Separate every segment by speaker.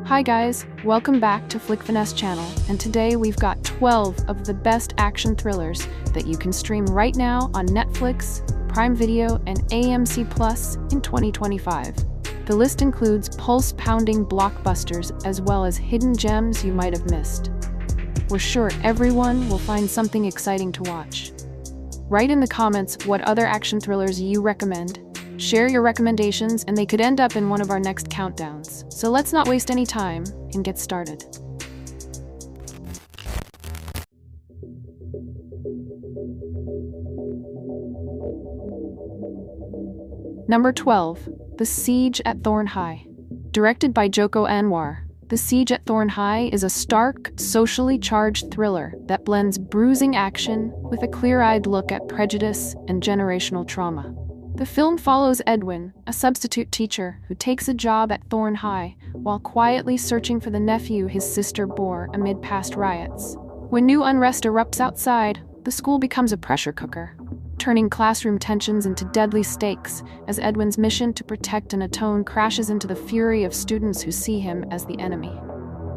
Speaker 1: Hi guys, welcome back to Finesse channel, and today we've got 12 of the best action thrillers that you can stream right now on Netflix, Prime Video, and AMC Plus in 2025. The list includes pulse-pounding blockbusters as well as hidden gems you might have missed. We're sure everyone will find something exciting to watch. Write in the comments what other action thrillers you recommend. Share your recommendations and they could end up in one of our next countdowns. So let's not waste any time and get started. Number 12. The Siege at Thorn High. Directed by Joko Anwar, The Siege at Thorn High is a stark, socially charged thriller that blends bruising action with a clear-eyed look at prejudice and generational trauma. The film follows Edwin, a substitute teacher who takes a job at Thorn High while quietly searching for the nephew his sister bore amid past riots. When new unrest erupts outside, the school becomes a pressure cooker, turning classroom tensions into deadly stakes as Edwin's mission to protect and atone crashes into the fury of students who see him as the enemy.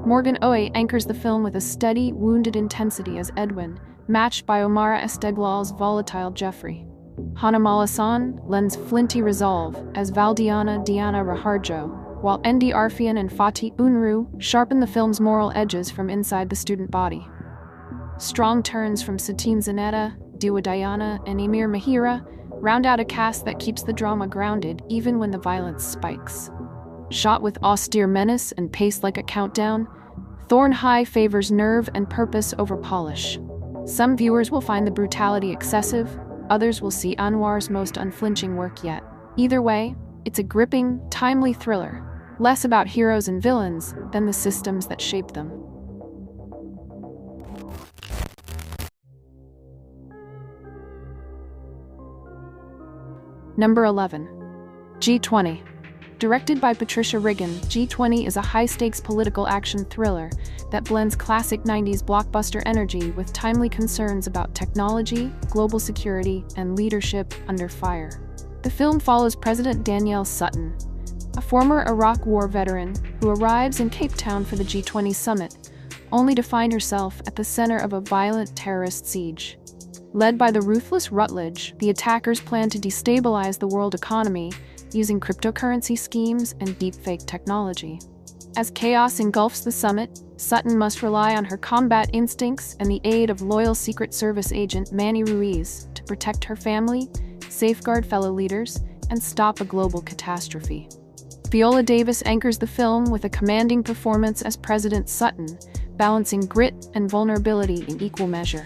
Speaker 1: Morgan Oye anchors the film with a steady, wounded intensity as Edwin, matched by Omara Esteglal's volatile Jeffrey. Hana Malasan lends flinty resolve as Valdiana Diana Raharjo, while Endi Arfian and Fatih Unru sharpen the film's moral edges from inside the student body. Strong turns from Satine Zanetta, Diwa Dayana, and Emir Mahira round out a cast that keeps the drama grounded even when the violence spikes. Shot with austere menace and paced like a countdown, Thorn High favors nerve and purpose over polish. Some viewers will find the brutality excessive, others will see Anwar's most unflinching work yet. Either way, it's a gripping, timely thriller, less about heroes and villains than the systems that shape them. Number 11. G20. Directed by Patricia Riggin, G20 is a high-stakes political action thriller that blends classic 90s blockbuster energy with timely concerns about technology, global security, and leadership under fire. The film follows President Danielle Sutton, a former Iraq War veteran who arrives in Cape Town for the G20 summit, only to find herself at the center of a violent terrorist siege. Led by the ruthless Rutledge, the attackers plan to destabilize the world economy using cryptocurrency schemes and deepfake technology. As chaos engulfs the summit, Sutton must rely on her combat instincts and the aid of loyal Secret Service agent Manny Ruiz to protect her family, safeguard fellow leaders, and stop a global catastrophe. Viola Davis anchors the film with a commanding performance as President Sutton, balancing grit and vulnerability in equal measure.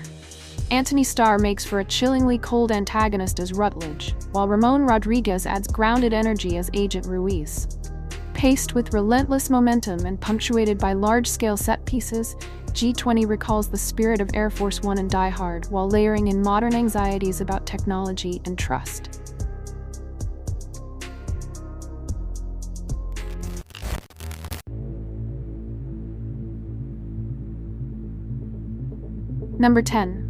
Speaker 1: Anthony Starr makes for a chillingly cold antagonist as Rutledge, while Ramon Rodriguez adds grounded energy as Agent Ruiz. Paced with relentless momentum and punctuated by large-scale set pieces, G20 recalls the spirit of Air Force One and Die Hard while layering in modern anxieties about technology and trust. Number 10.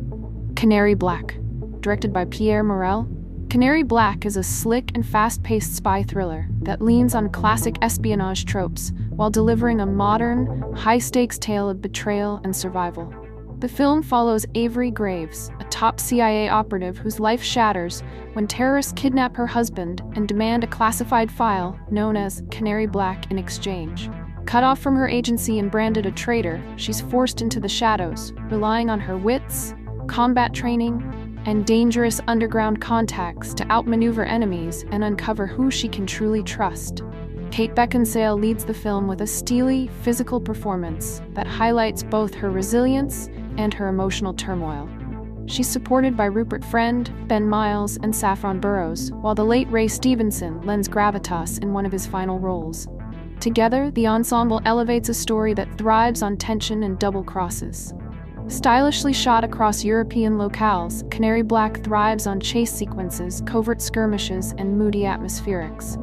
Speaker 1: Canary Black. Directed by Pierre Morel, Canary Black is a slick and fast-paced spy thriller that leans on classic espionage tropes while delivering a modern, high-stakes tale of betrayal and survival. The film follows Avery Graves, a top CIA operative whose life shatters when terrorists kidnap her husband and demand a classified file known as Canary Black in exchange. Cut off from her agency and branded a traitor, she's forced into the shadows, relying on her wits, combat training, and dangerous underground contacts to outmaneuver enemies and uncover who she can truly trust. Kate Beckinsale leads the film with a steely, physical performance that highlights both her resilience and her emotional turmoil. She's supported by Rupert Friend, Ben Miles, and Saffron Burrows, while the late Ray Stevenson lends gravitas in one of his final roles. Together, the ensemble elevates a story that thrives on tension and double crosses. Stylishly shot across European locales, Canary Black thrives on chase sequences, covert skirmishes, and moody atmospherics.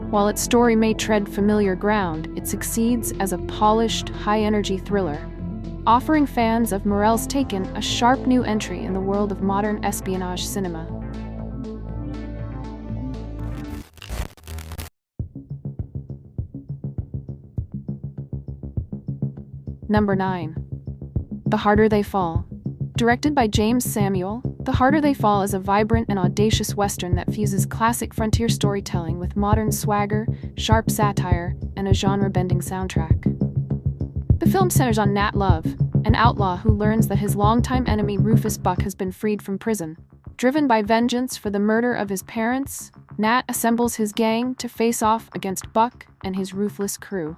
Speaker 1: While its story may tread familiar ground, it succeeds as a polished, high-energy thriller, offering fans of Morel's Taken a sharp new entry in the world of modern espionage cinema. Number 9. The Harder They Fall. Directed by James Samuel, The Harder They Fall is a vibrant and audacious western that fuses classic frontier storytelling with modern swagger, sharp satire, and a genre-bending soundtrack. The film centers on Nat Love, an outlaw who learns that his longtime enemy Rufus Buck has been freed from prison. Driven by vengeance for the murder of his parents, Nat assembles his gang to face off against Buck and his ruthless crew.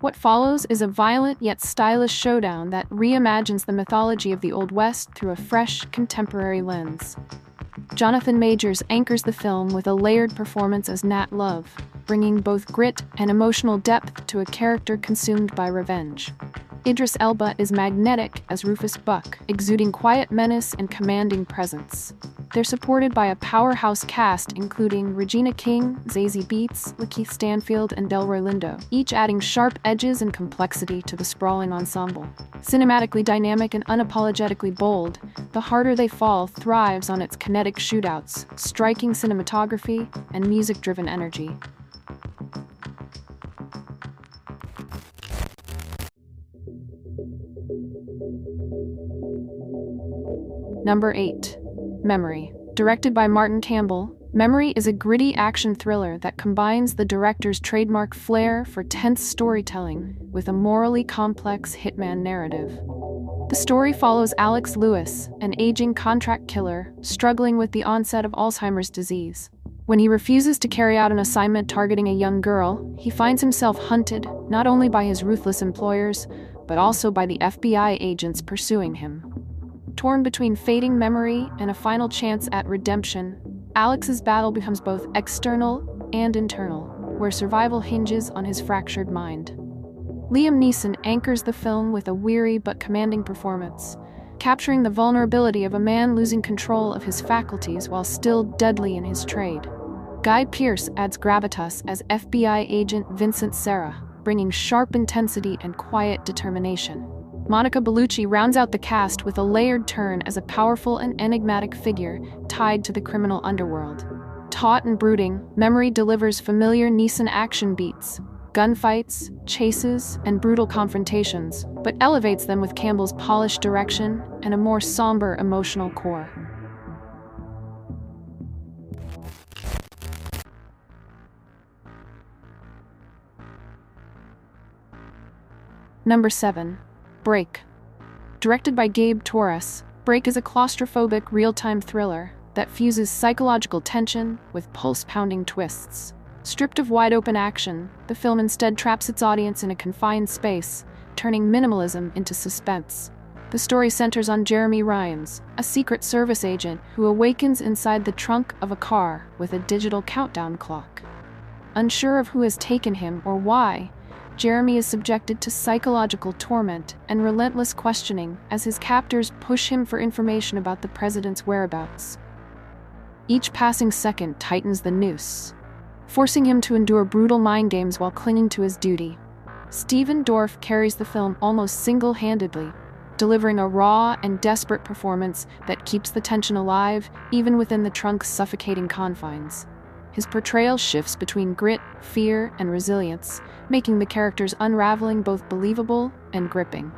Speaker 1: What follows is a violent yet stylish showdown that reimagines the mythology of the Old West through a fresh, contemporary lens. Jonathan Majors anchors the film with a layered performance as Nat Love, bringing both grit and emotional depth to a character consumed by revenge. Idris Elba is magnetic as Rufus Buck, exuding quiet menace and commanding presence. They're supported by a powerhouse cast including Regina King, Zazie Beetz, Lakeith Stanfield, and Delroy Lindo, each adding sharp edges and complexity to the sprawling ensemble. Cinematically dynamic and unapologetically bold, The Harder They Fall thrives on its kinetic shootouts, striking cinematography, and music-driven energy. Number 8. Memory. Directed by Martin Campbell, Memory is a gritty action thriller that combines the director's trademark flair for tense storytelling with a morally complex hitman narrative. The story follows Alex Lewis, an aging contract killer, struggling with the onset of Alzheimer's disease. When he refuses to carry out an assignment targeting a young girl, he finds himself hunted not only by his ruthless employers, but also by the FBI agents pursuing him. Torn between fading memory and a final chance at redemption, Alex's battle becomes both external and internal, where survival hinges on his fractured mind. Liam Neeson anchors the film with a weary but commanding performance, capturing the vulnerability of a man losing control of his faculties while still deadly in his trade. Guy Pearce adds gravitas as FBI agent Vincent Serra, bringing sharp intensity and quiet determination. Monica Bellucci rounds out the cast with a layered turn as a powerful and enigmatic figure tied to the criminal underworld. Taut and brooding, Memory delivers familiar Neeson action beats, gunfights, chases, and brutal confrontations, but elevates them with Campbell's polished direction and a more somber emotional core. Number 7. Break. Directed by Gabe Torres, Break is a claustrophobic real-time thriller that fuses psychological tension with pulse-pounding twists. Stripped of wide-open action, the film instead traps its audience in a confined space, turning minimalism into suspense. The story centers on Jeremy Ryans, a Secret Service agent who awakens inside the trunk of a car with a digital countdown clock. Unsure of who has taken him or why, Jeremy is subjected to psychological torment and relentless questioning as his captors push him for information about the president's whereabouts. Each passing second tightens the noose, forcing him to endure brutal mind games while clinging to his duty. Stephen Dorff carries the film almost single-handedly, delivering a raw and desperate performance that keeps the tension alive even within the trunk's suffocating confines. His portrayal shifts between grit, fear, and resilience, making the character's unraveling both believable and gripping.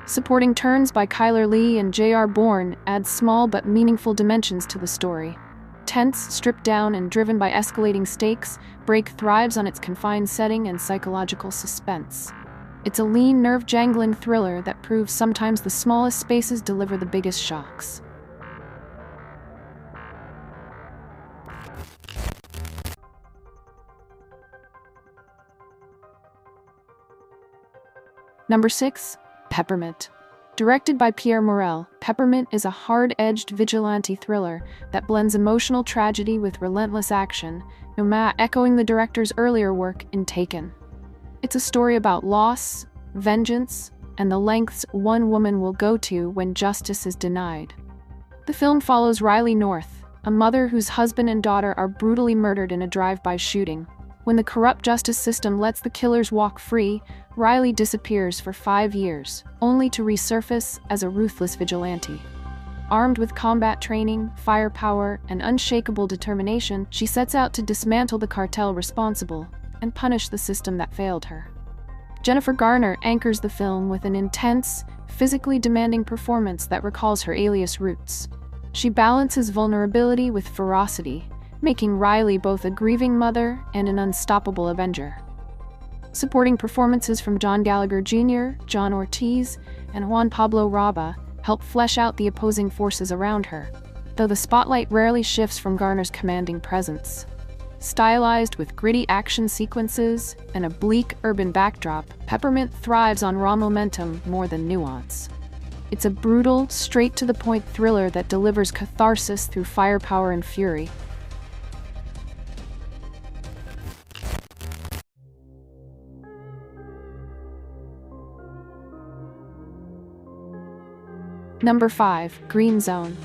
Speaker 1: Supporting turns by Kyler Lee and J.R. Bourne add small but meaningful dimensions to the story. Tense, stripped down, and driven by escalating stakes, Break thrives on its confined setting and psychological suspense. It's a lean, nerve-jangling thriller that proves sometimes the smallest spaces deliver the biggest shocks. Number 6. Peppermint. Directed by Pierre Morel, Peppermint is a hard-edged vigilante thriller that blends emotional tragedy with relentless action, echoing the director's earlier work in Taken. It's a story about loss, vengeance, and the lengths one woman will go to when justice is denied. The film follows Riley North, a mother whose husband and daughter are brutally murdered in a drive-by shooting. When the corrupt justice system lets the killers walk free, Riley disappears for 5 years, only to resurface as a ruthless vigilante. Armed with combat training, firepower, and unshakable determination, she sets out to dismantle the cartel responsible and punish the system that failed her. Jennifer Garner anchors the film with an intense, physically demanding performance that recalls her Alias roots. She balances vulnerability with ferocity, making Riley both a grieving mother and an unstoppable avenger. Supporting performances from John Gallagher Jr., John Ortiz, and Juan Pablo Raba help flesh out the opposing forces around her, though the spotlight rarely shifts from Garner's commanding presence. Stylized with gritty action sequences and a bleak urban backdrop, Peppermint thrives on raw momentum more than nuance. It's a brutal, straight-to-the-point thriller that delivers catharsis through firepower and fury. Number 5. Green Zone.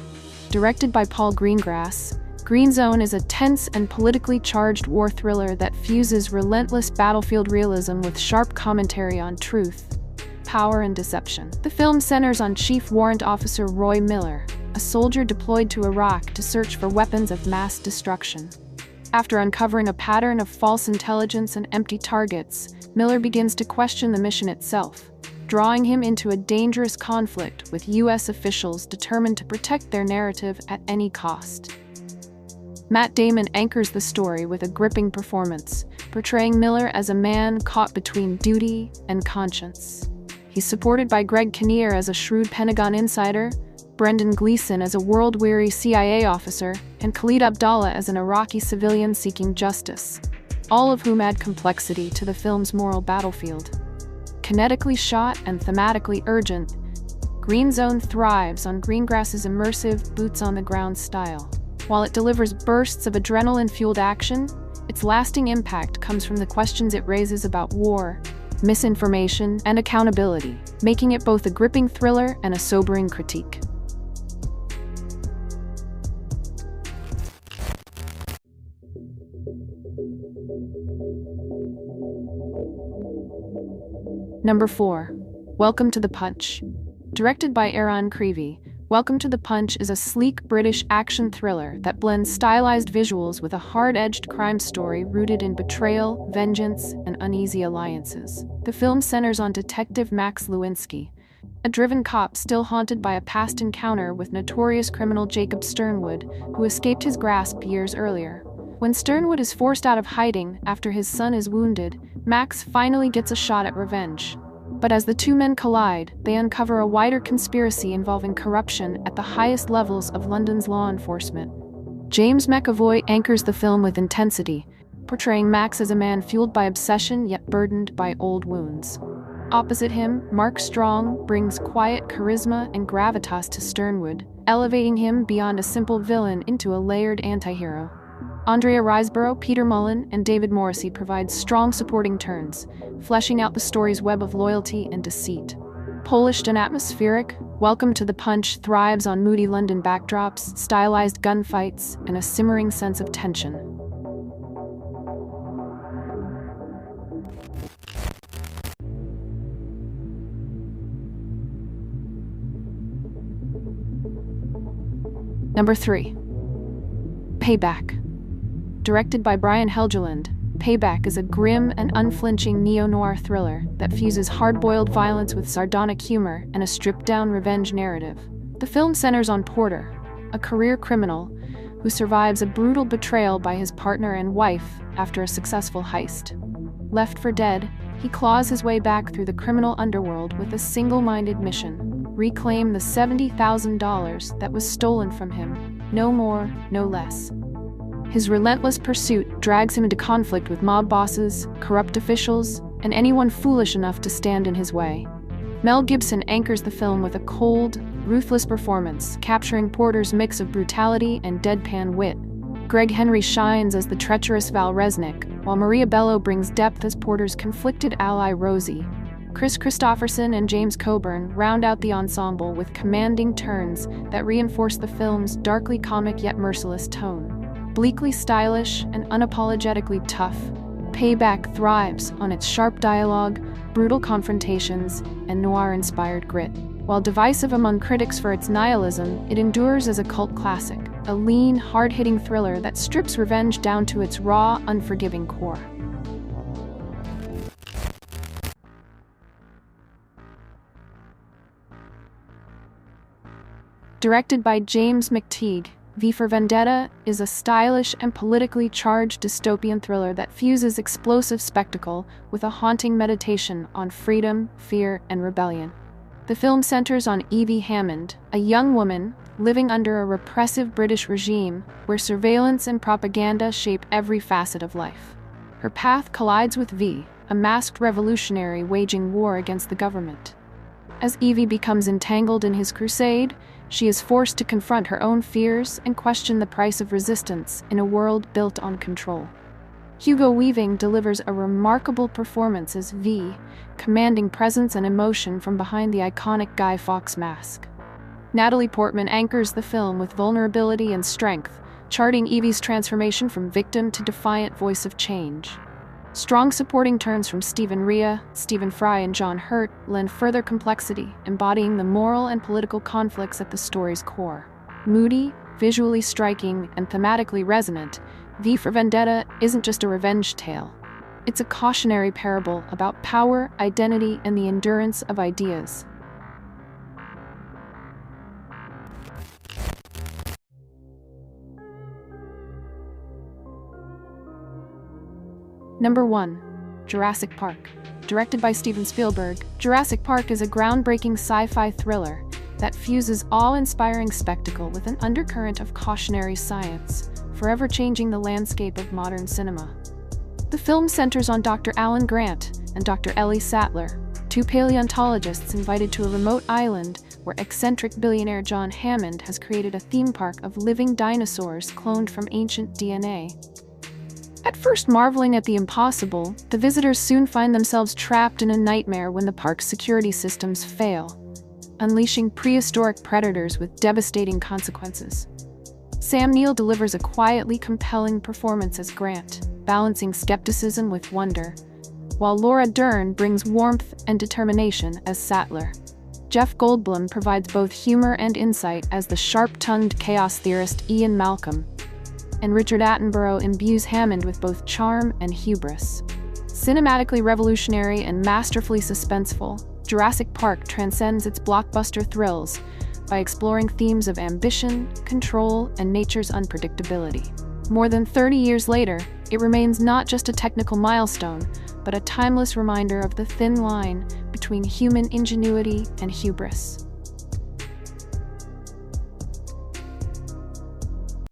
Speaker 1: Directed by Paul Greengrass, Green Zone is a tense and politically charged war thriller that fuses relentless battlefield realism with sharp commentary on truth, power, and deception. The film centers on Chief Warrant Officer Roy Miller, a soldier deployed to Iraq to search for weapons of mass destruction. After uncovering a pattern of false intelligence and empty targets, Miller begins to question the mission itself, drawing him into a dangerous conflict with U.S. officials determined to protect their narrative at any cost. Matt Damon anchors the story with a gripping performance, portraying Miller as a man caught between duty and conscience. He's supported by Greg Kinnear as a shrewd Pentagon insider, Brendan Gleeson as a world-weary CIA officer, and Khalid Abdallah as an Iraqi civilian seeking justice, all of whom add complexity to the film's moral battlefield. Kinetically shot and thematically urgent, Green Zone thrives on Greengrass's immersive, boots-on-the-ground style. While it delivers bursts of adrenaline-fueled action, its lasting impact comes from the questions it raises about war, misinformation, and accountability, making it both a gripping thriller and a sobering critique. Number 4. Welcome to the Punch. Directed by Aaron Creevy, Welcome to the Punch is a sleek British action thriller that blends stylized visuals with a hard-edged crime story rooted in betrayal, vengeance, and uneasy alliances. The film centers on Detective Max Lewinsky, a driven cop still haunted by a past encounter with notorious criminal Jacob Sternwood, who escaped his grasp years earlier. When Sternwood is forced out of hiding after his son is wounded, Max finally gets a shot at revenge. But as the two men collide, they uncover a wider conspiracy involving corruption at the highest levels of London's law enforcement. James McAvoy anchors the film with intensity, portraying Max as a man fueled by obsession yet burdened by old wounds. Opposite him, Mark Strong brings quiet charisma and gravitas to Sternwood, elevating him beyond a simple villain into a layered antihero. Andrea Riseborough, Peter Mullen, and David Morrissey provide strong supporting turns, fleshing out the story's web of loyalty and deceit. Polished and atmospheric, Welcome to the Punch thrives on moody London backdrops, stylized gunfights, and a simmering sense of tension. Number 3. Payback. Directed by Brian Helgeland, Payback is a grim and unflinching neo-noir thriller that fuses hard-boiled violence with sardonic humor and a stripped-down revenge narrative. The film centers on Porter, a career criminal who survives a brutal betrayal by his partner and wife after a successful heist. Left for dead, he claws his way back through the criminal underworld with a single-minded mission: reclaim the $70,000 that was stolen from him, no more, no less. His relentless pursuit drags him into conflict with mob bosses, corrupt officials, and anyone foolish enough to stand in his way. Mel Gibson anchors the film with a cold, ruthless performance, capturing Porter's mix of brutality and deadpan wit. Greg Henry shines as the treacherous Val Resnick, while Maria Bello brings depth as Porter's conflicted ally Rosie. Chris Christopherson and James Coburn round out the ensemble with commanding turns that reinforce the film's darkly comic yet merciless tone. Bleakly stylish and unapologetically tough, Payback thrives on its sharp dialogue, brutal confrontations, and noir-inspired grit. While divisive among critics for its nihilism, it endures as a cult classic, a lean, hard-hitting thriller that strips revenge down to its raw, unforgiving core. Directed by James McTeague, V for Vendetta is a stylish and politically charged dystopian thriller that fuses explosive spectacle with a haunting meditation on freedom, fear, and rebellion. The film centers on Evie Hammond, a young woman living under a repressive British regime where surveillance and propaganda shape every facet of life. Her path collides with V, a masked revolutionary waging war against the government. As Evie becomes entangled in his crusade, she is forced to confront her own fears and question the price of resistance in a world built on control. Hugo Weaving delivers a remarkable performance as V, commanding presence and emotion from behind the iconic Guy Fawkes mask. Natalie Portman anchors the film with vulnerability and strength, charting Evie's transformation from victim to defiant voice of change. Strong supporting turns from Stephen Rea, Stephen Fry, and John Hurt lend further complexity, embodying the moral and political conflicts at the story's core. Moody, visually striking, and thematically resonant, V for Vendetta isn't just a revenge tale. It's a cautionary parable about power, identity, and the endurance of ideas. Number 1. Jurassic Park. Directed by Steven Spielberg, Jurassic Park is a groundbreaking sci-fi thriller that fuses awe-inspiring spectacle with an undercurrent of cautionary science, forever changing the landscape of modern cinema. The film centers on Dr. Alan Grant and Dr. Ellie Sattler, two paleontologists invited to a remote island where eccentric billionaire John Hammond has created a theme park of living dinosaurs cloned from ancient DNA. At first marveling at the impossible, the visitors soon find themselves trapped in a nightmare when the park's security systems fail, unleashing prehistoric predators with devastating consequences. Sam Neill delivers a quietly compelling performance as Grant, balancing skepticism with wonder, while Laura Dern brings warmth and determination as Sattler. Jeff Goldblum provides both humor and insight as the sharp-tongued chaos theorist Ian Malcolm, and Richard Attenborough imbues Hammond with both charm and hubris. Cinematically revolutionary and masterfully suspenseful, Jurassic Park transcends its blockbuster thrills by exploring themes of ambition, control, and nature's unpredictability. More than 30 years later, it remains not just a technical milestone, but a timeless reminder of the thin line between human ingenuity and hubris.